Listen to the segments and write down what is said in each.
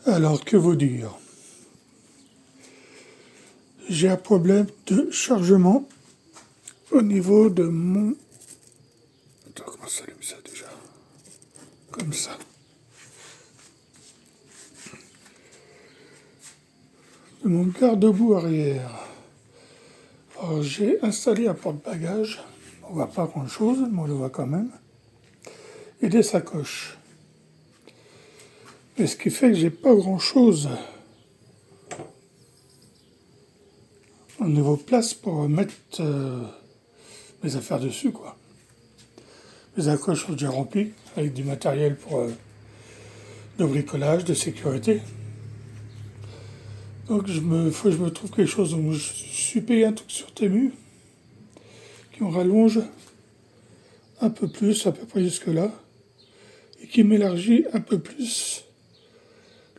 Alors, que vous dire? J'ai un problème de chargement au niveau de mon... Attends, comment ça s'allume ça déjà? Comme ça. De mon garde-boue arrière. Alors, j'ai installé un porte-bagages. On voit pas grand-chose, mais on le voit quand même. Et des sacoches. Mais ce qui fait que j'ai pas grand-chose au niveau place pour mettre mes affaires dessus, quoi. Les sacoches sont déjà remplies avec du matériel pour de bricolage, de sécurité. Donc faut que je me trouve quelque chose. Donc je suis payé un truc sur Temu qui me rallonge un peu plus, à peu près jusque-là, et qui m'élargit un peu plus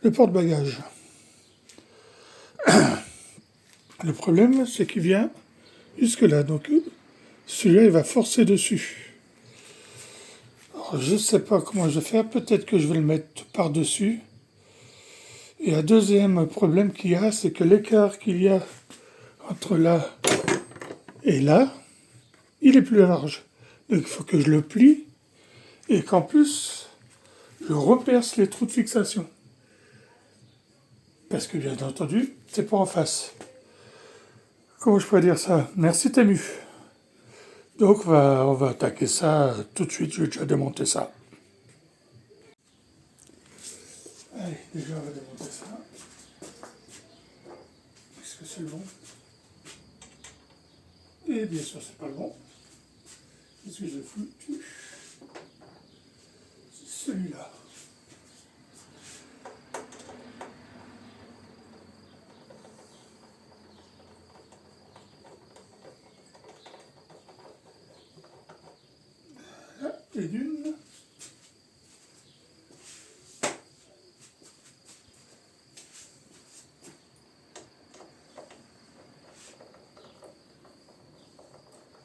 le porte-bagages. Le problème, c'est qu'il vient jusque-là. Donc celui-là, il va forcer dessus. Alors, je ne sais pas comment je vais faire. Peut-être que je vais le mettre par-dessus. Et un deuxième problème qu'il y a, c'est que l'écart qu'il y a entre là et là, il est plus large. Donc il faut que je le plie et qu'en plus, je reperce les trous de fixation. Parce que bien entendu, c'est pas en face. Comment je pourrais dire ça? Merci Temu. Donc on va attaquer ça tout de suite, je vais déjà démonter ça. Allez, déjà on va démonter ça. Est-ce que c'est le bon? Et bien sûr c'est pas le bon. Qu'est-ce que j'ai foutu? C'est celui-là. Et d'une.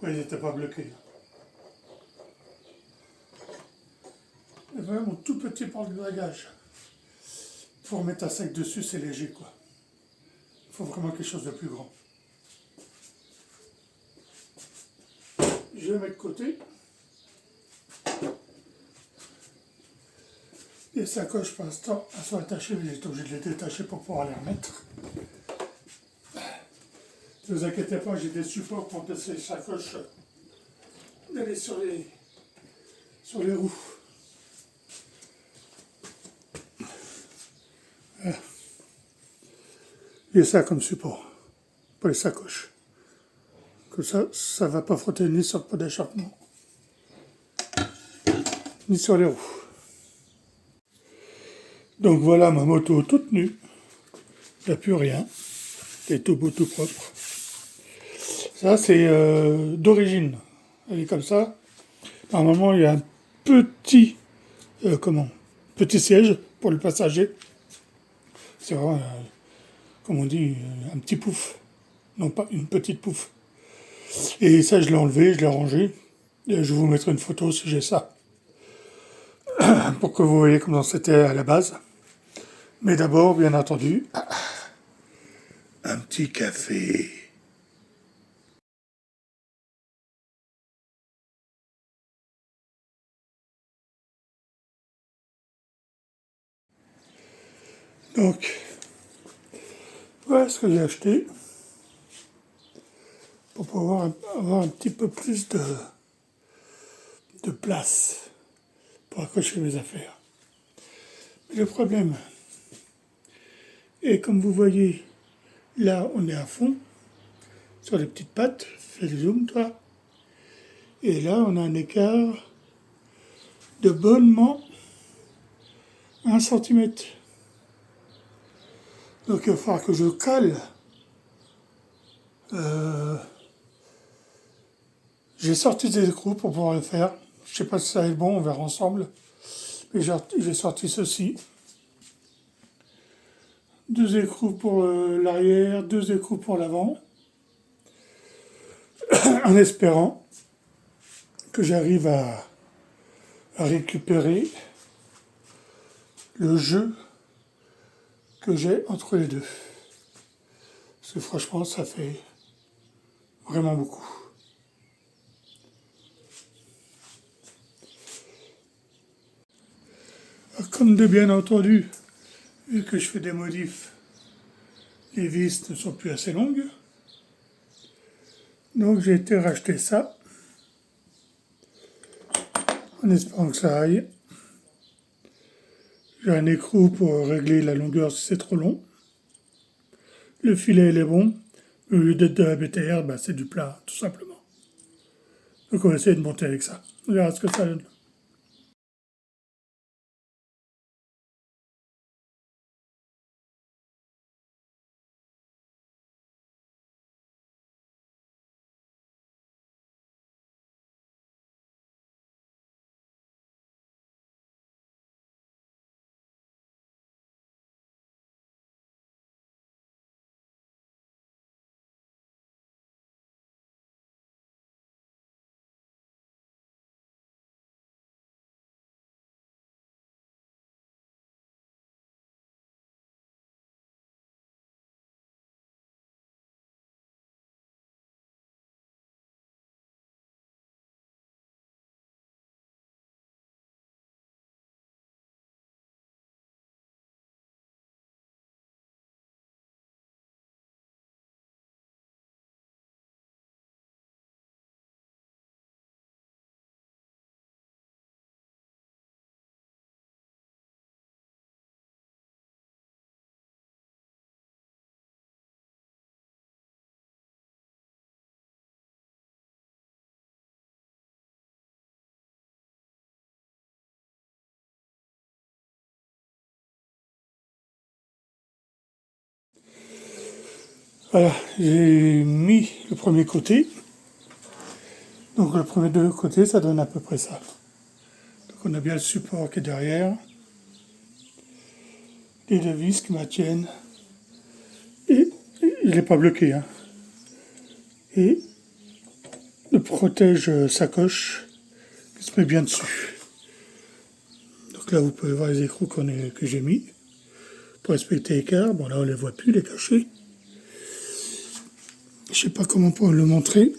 Oui, il n'était pas bloqué. Et voilà mon tout petit porte-bagages. Pour mettre un sac dessus, c'est léger quoi. Il faut vraiment quelque chose de plus grand. Je vais mettre de côté. Les sacoches, pour l'instant, elles sont attachées, mais j'étais obligé de les détacher pour pouvoir les remettre. Ne vous inquiétez pas, j'ai des supports pour que ces sacoches d'aller sur les roues. J'ai ça comme support pour les sacoches. Comme ça ne va pas frotter ni sur le pot d'échappement, ni sur les roues. Donc voilà ma moto toute nue. Il n'y a plus rien. C'est tout beau, tout propre. Ça, c'est d'origine. Elle est comme ça. Normalement, il y a un petit, petit siège pour le passager. C'est vraiment, comme on dit, un petit pouf. Non, pas une petite pouf. Et ça, je l'ai enlevé, je l'ai rangé. Et je vais vous mettre une photo si j'ai ça. Pour que vous voyez comment c'était à la base. Mais d'abord, bien entendu, un petit café. Donc, voilà ce que j'ai acheté pour pouvoir avoir un petit peu plus de place pour accrocher mes affaires. Mais le problème, et comme vous voyez, là on est à fond, sur les petites pattes, fais le zoom toi, et là on a un écart de bonnement 1 centimètre. Donc il va falloir que je cale. J'ai sorti des écrous pour pouvoir le faire. Je ne sais pas si ça va être bon, on verra ensemble. Mais j'ai sorti ceci. 2 écrous pour l'arrière, 2 écrous pour l'avant. En espérant que j'arrive à récupérer le jeu que j'ai entre les deux. Parce que franchement, ça fait vraiment beaucoup. Comme de bien entendu, vu que je fais des modifs, les vis ne sont plus assez longues. Donc j'ai été racheter ça, en espérant que ça aille. J'ai un écrou pour régler la longueur si c'est trop long. Le filet il est bon. Au lieu d'être de la BTR, bah, c'est du plat, tout simplement. Donc on va essayer de monter avec ça. On verra ce que ça donne. Voilà, j'ai mis le premier côté. Donc le premier deux côtés, ça donne à peu près ça. Donc on a bien le support qui est derrière. Les deux vis qui maintiennent. Et il n'est pas bloqué. Hein. Et le protège sacoche qui se met bien dessus. Donc là, vous pouvez voir les écrous que j'ai mis pour respecter l'écart. Bon, là, on ne les voit plus, les cachés. Je sais pas comment on peut le montrer.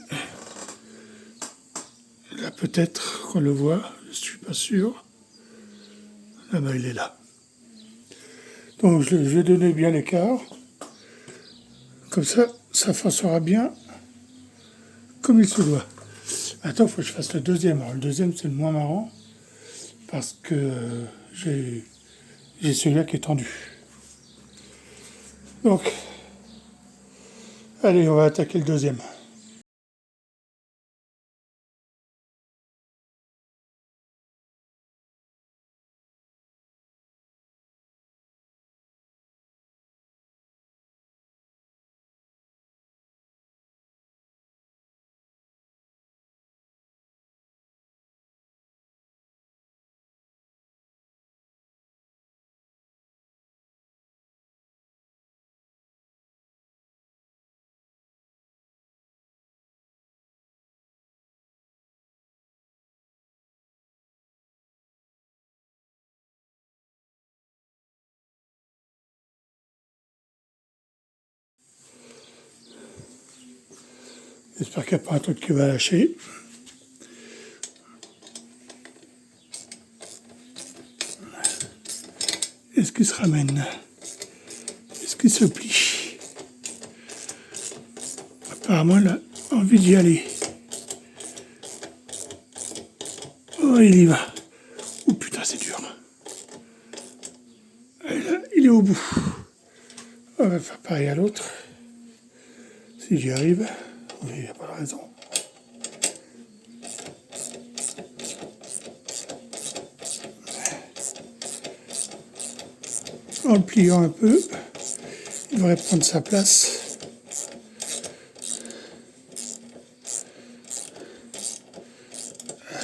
Là, peut-être qu'on le voit, je suis pas sûr. Là, ben, il est là. Donc, je vais donner bien l'écart. Comme ça forcera bien comme il se doit. Attends, il faut que je fasse le deuxième. Alors, le deuxième, c'est le moins marrant parce que j'ai celui-là qui est tendu. Donc, allez, on va attaquer le deuxième. J'espère qu'il n'y a pas un truc qui va lâcher. Est-ce qu'il se ramène? Est-ce qu'il se plie? Apparemment, il a envie d'y aller. Oh, il y va. Oh putain, c'est dur. Et là, il est au bout. On va faire pareil à l'autre. Si j'y arrive. Oui, il n'y a pas de raison. En le pliant un peu, il devrait prendre sa place.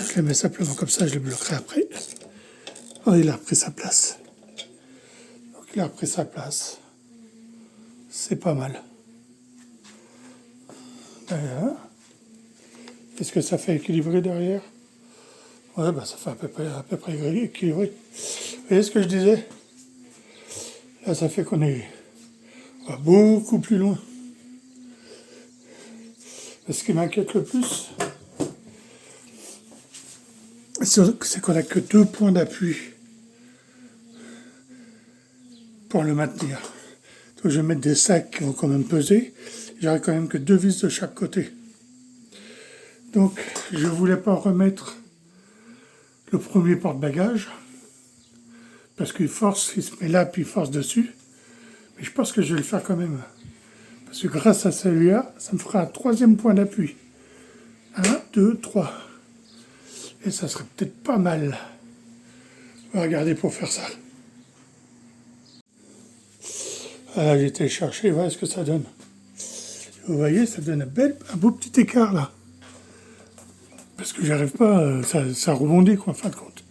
Je le mets simplement comme ça, je le bloquerai après. Oh, il a repris sa place. Donc il a repris sa place. C'est pas mal. Voilà. Est-ce que ça fait équilibrer derrière? Ouais, bah ça fait à peu près équilibré. Vous voyez ce que je disais? Là, ça fait qu'on est beaucoup plus loin. Et ce qui m'inquiète le plus, c'est qu'on n'a que 2 points d'appui pour le maintenir. Donc je vais mettre des sacs qui vont quand même peser. J'aurai quand même que 2 vis de chaque côté. Donc je voulais pas remettre le premier porte-bagages parce qu'il force, il se met là puis il force dessus. Mais je pense que je vais le faire quand même. Parce que grâce à celui-là, ça me fera un 3e point d'appui. 1, 2, 3. Et ça serait peut-être pas mal. On va regarder pour faire ça. Voilà, j'ai été chercher, voilà ce que ça donne. Vous voyez, ça donne un beau petit écart là. Parce que j'arrive pas, ça rebondit quoi en fin de compte.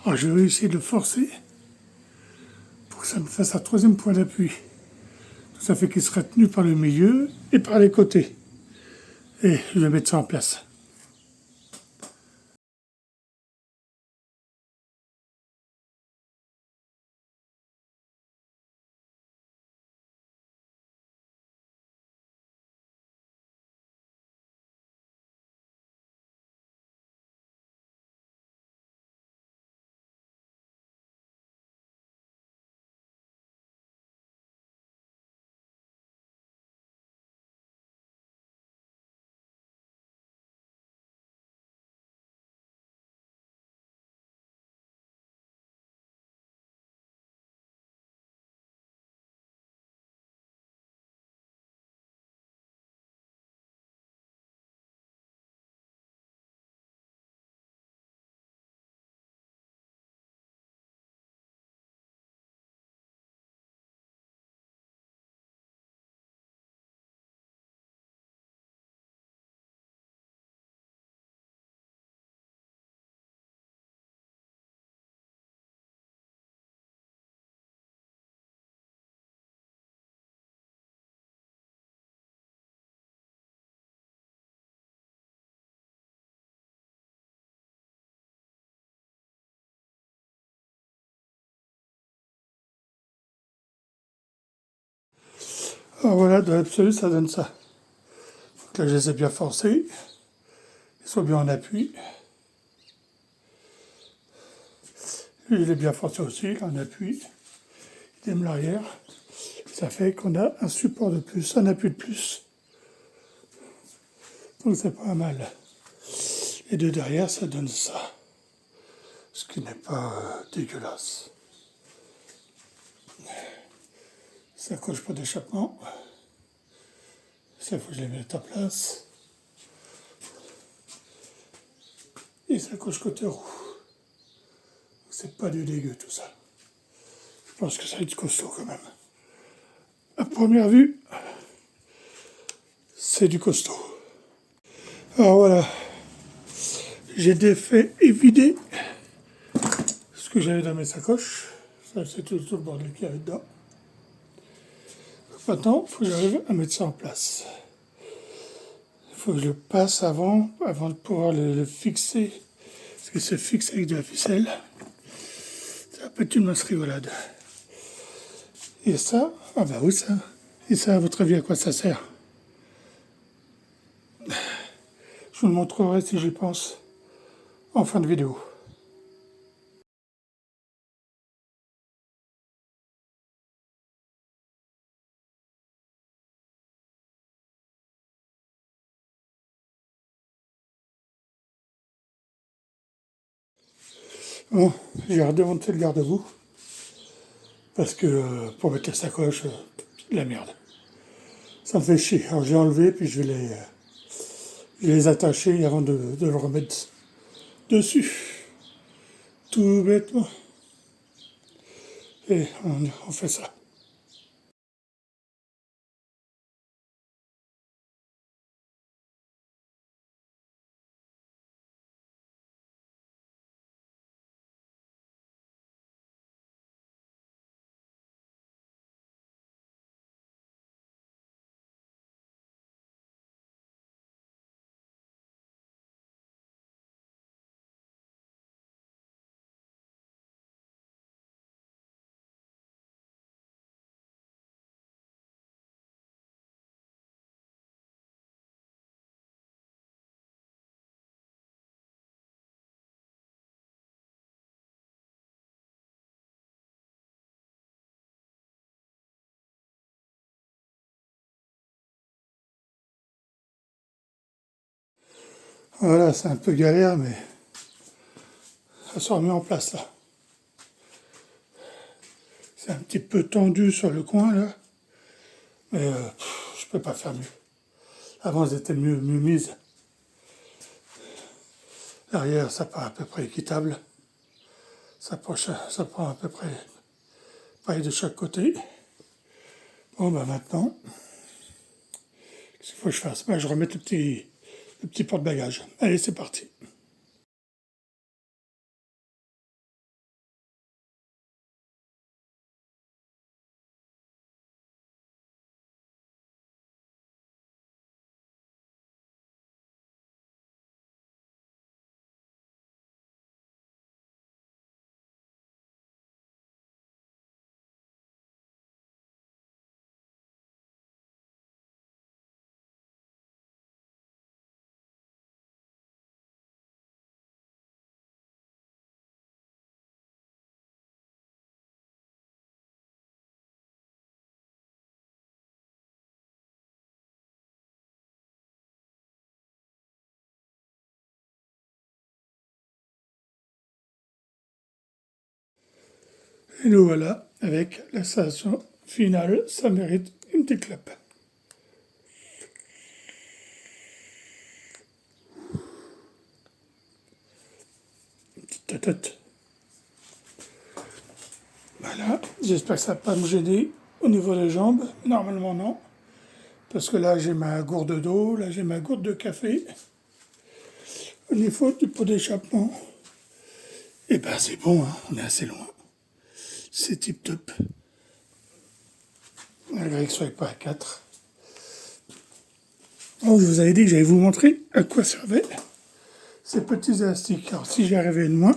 Alors je vais essayer de le forcer pour que ça me fasse un 3e point d'appui. Ça fait qu'il sera tenu par le milieu et par les côtés. Et je vais mettre ça en place. Alors voilà, dans l'absolu, ça donne ça. Donc là, je les ai bien forcés. Ils sont bien en appui. Lui, il est bien forcé aussi, là, en appui. Il aime l'arrière. Ça fait qu'on a un support de plus, un appui de plus. Donc c'est pas mal. Et de derrière, ça donne ça. Ce qui n'est pas dégueulasse. Ça coche pas d'échappement. Ça, faut que je les mette en place. Et ça coche côté roue. C'est pas du dégueu tout ça. Je pense que ça va être costaud quand même. À première vue, c'est du costaud. Alors voilà, j'ai défait et vidé ce que j'avais dans mes sacoches. Ça, c'est tout le bordel qu'il y avait dedans. Maintenant, il faut que j'arrive à mettre ça en place. Il faut que je le passe avant de pouvoir le fixer. Parce qu'il se fixe avec de la ficelle. Ça va pas être une mince rigolade. Et ça, ah bah oui ça. Et ça, à votre avis, à quoi ça sert? Je vous le montrerai si j'y pense en fin de vidéo. Bon, j'ai redémonté le garde-boue. Parce que pour mettre les sacoches, la merde. Ça me fait chier. Alors j'ai enlevé, puis je vais les attacher avant de le remettre dessus. Tout bêtement. Et on fait ça. Voilà, c'est un peu galère, mais ça se remet en place là. C'est un petit peu tendu sur le coin là, mais je peux pas faire mieux. Avant, elles étaient mieux mises. L'arrière, ça part à peu près équitable. Ça prend à peu près pareil de chaque côté. Bon, ben maintenant, qu'est-ce qu'il faut que je fasse? Ben, je remets le petit porte-bagages. Allez, c'est parti. Et nous voilà avec l'installation finale. Ça mérite une petite clap. Une petite tête. Voilà, j'espère que ça ne va pas me gêner au niveau des jambes. Normalement non, parce que là j'ai ma gourde d'eau, là j'ai ma gourde de café. Au niveau du pot d'échappement, et ben c'est bon, hein, on est assez loin. C'est tip top. Malgré que ce soit pas à 4. Oh, je vous avais dit que j'allais vous montrer à quoi servaient ces petits élastiques. Alors si j'y arrivais de moins,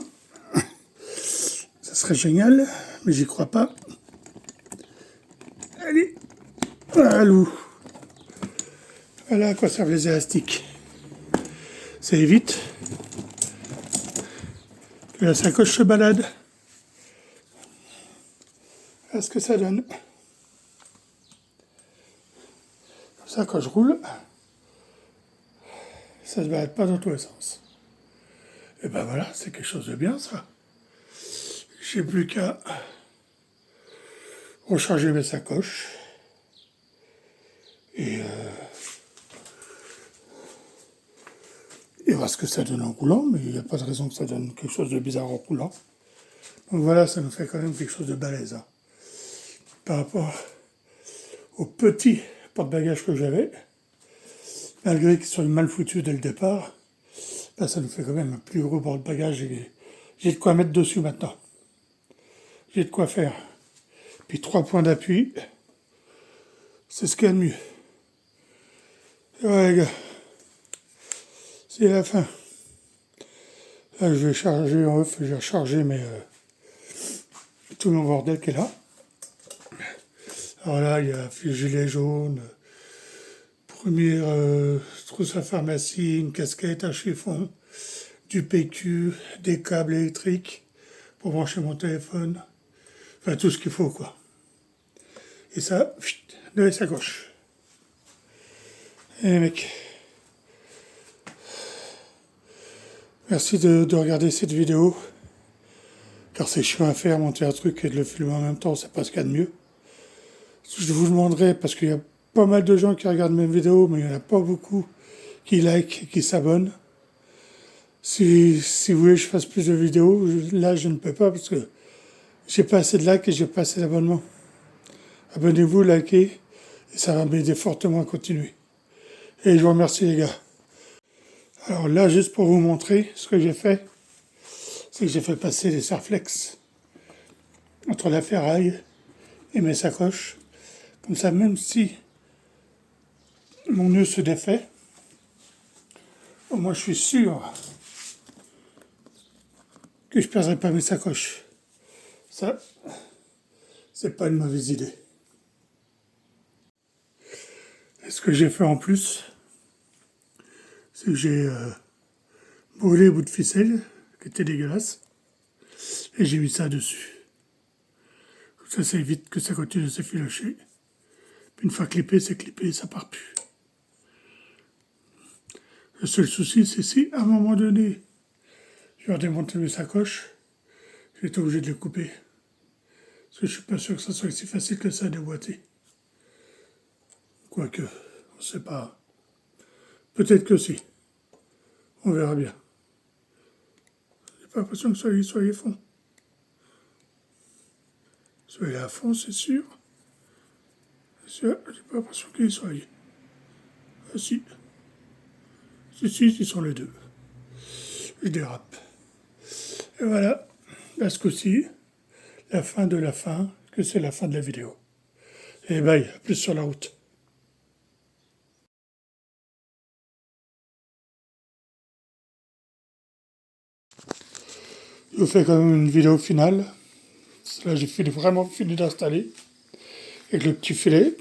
ça serait génial, mais j'y crois pas. Allez, voilà, voilà à quoi servent les élastiques. Ça évite que la sacoche se balade. Voilà ce que ça donne. Comme ça, quand je roule, ça ne se balade pas dans tous les sens. Et ben voilà, c'est quelque chose de bien ça. J'ai plus qu'à recharger mes sacoches et voir ce que ça donne en roulant, mais il n'y a pas de raison que ça donne quelque chose de bizarre en roulant. Donc voilà, ça nous fait quand même quelque chose de balèze. Hein. Par rapport au petit porte-bagages que j'avais, malgré qu'ils soient mal foutus dès le départ, ben ça nous fait quand même un plus gros porte-bagages et j'ai de quoi mettre dessus maintenant. J'ai de quoi faire. Puis 3 points d'appui, c'est ce qu'il y a de mieux. Et ouais les gars, c'est la fin. Là, je vais charger en off, je vais recharger tout mon bordel qui est là. Alors là, il y a gilet jaune, première trousse à pharmacie, une casquette, un chiffon, du PQ, des câbles électriques pour brancher mon téléphone. Enfin, tout ce qu'il faut, quoi. Et ça, dans les sacoches. Et les mecs, merci de regarder cette vidéo. Car c'est chiant à faire, monter un truc et de le filmer en même temps, c'est pas ce qu'il y a de mieux. Je vous demanderai, parce qu'il y a pas mal de gens qui regardent mes vidéos, mais il n'y en a pas beaucoup qui like et qui s'abonnent. Si vous voulez que je fasse plus de vidéos, là je ne peux pas parce que j'ai pas assez de likes et j'ai pas assez d'abonnements. Abonnez-vous, likez, et ça va m'aider fortement à continuer. Et je vous remercie les gars. Alors là, juste pour vous montrer ce que j'ai fait, c'est que j'ai fait passer les Serflex entre la ferraille et mes sacoches. Comme ça, même si mon nœud se défait, au moins je suis sûr que je ne perdrai pas mes sacoches. Ça, c'est pas une mauvaise idée. Et ce que j'ai fait en plus, c'est que j'ai brûlé les bouts de ficelle, qui étaient dégueulasses, et j'ai mis ça dessus. Comme ça évite que ça continue de s'effilocher. Puis une fois clippé, c'est clippé, ça part plus. Le seul souci, c'est si à un moment donné, je vais démonter mes sacoches, j'ai été obligé de les couper. Parce que je suis pas sûr que ça soit aussi facile que ça à déboîter. Quoique, on ne sait pas. Peut-être que si. On verra bien. J'ai pas l'impression que soyez fond. Soyez à fond, c'est sûr. C'est sûr, j'ai pas l'impression qu'ils soient. Ah si. Si, ils sont les deux. Je dérape. Et voilà, à ce coup-ci, la fin de la fin, que c'est la fin de la vidéo. Et bye, à plus sur la route. Je vous fais quand même une vidéo finale. Là, vraiment fini d'installer. Avec le petit filet,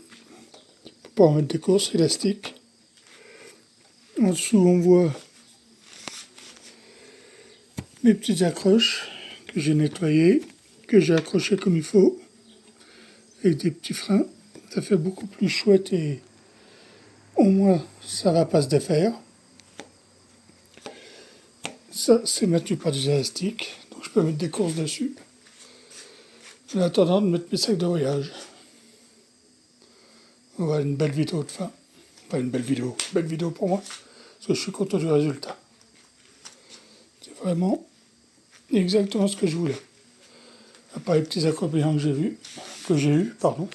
pour pouvoir mettre des courses élastiques. En dessous, on voit mes petites accroches que j'ai nettoyées, que j'ai accrochées comme il faut, avec des petits freins. Ça fait beaucoup plus chouette et au moins ça va pas se défaire. Ça, c'est maintenu par des élastiques, donc je peux mettre des courses dessus. En attendant de mettre mes sacs de voyage. Voilà une belle vidéo de fin. Pas une belle vidéo pour moi, parce que je suis content du résultat. C'est vraiment exactement ce que je voulais. À part les petits accompagnements que j'ai eu, pardon.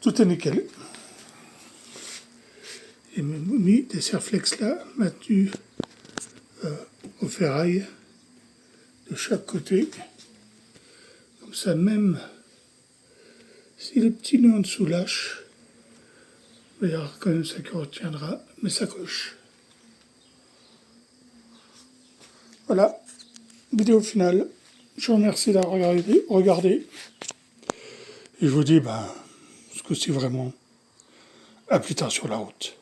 Tout est nickel. J'ai mis des serflex là, maintenus au ferraille de chaque côté. Comme ça, même si le petit nœud en dessous lâche, il y aura quand même ça qui retiendra mes sacoches. Voilà, vidéo finale. Je vous remercie d'avoir regardé. Et je vous dis, ce coup-ci vraiment, à plus tard sur la route.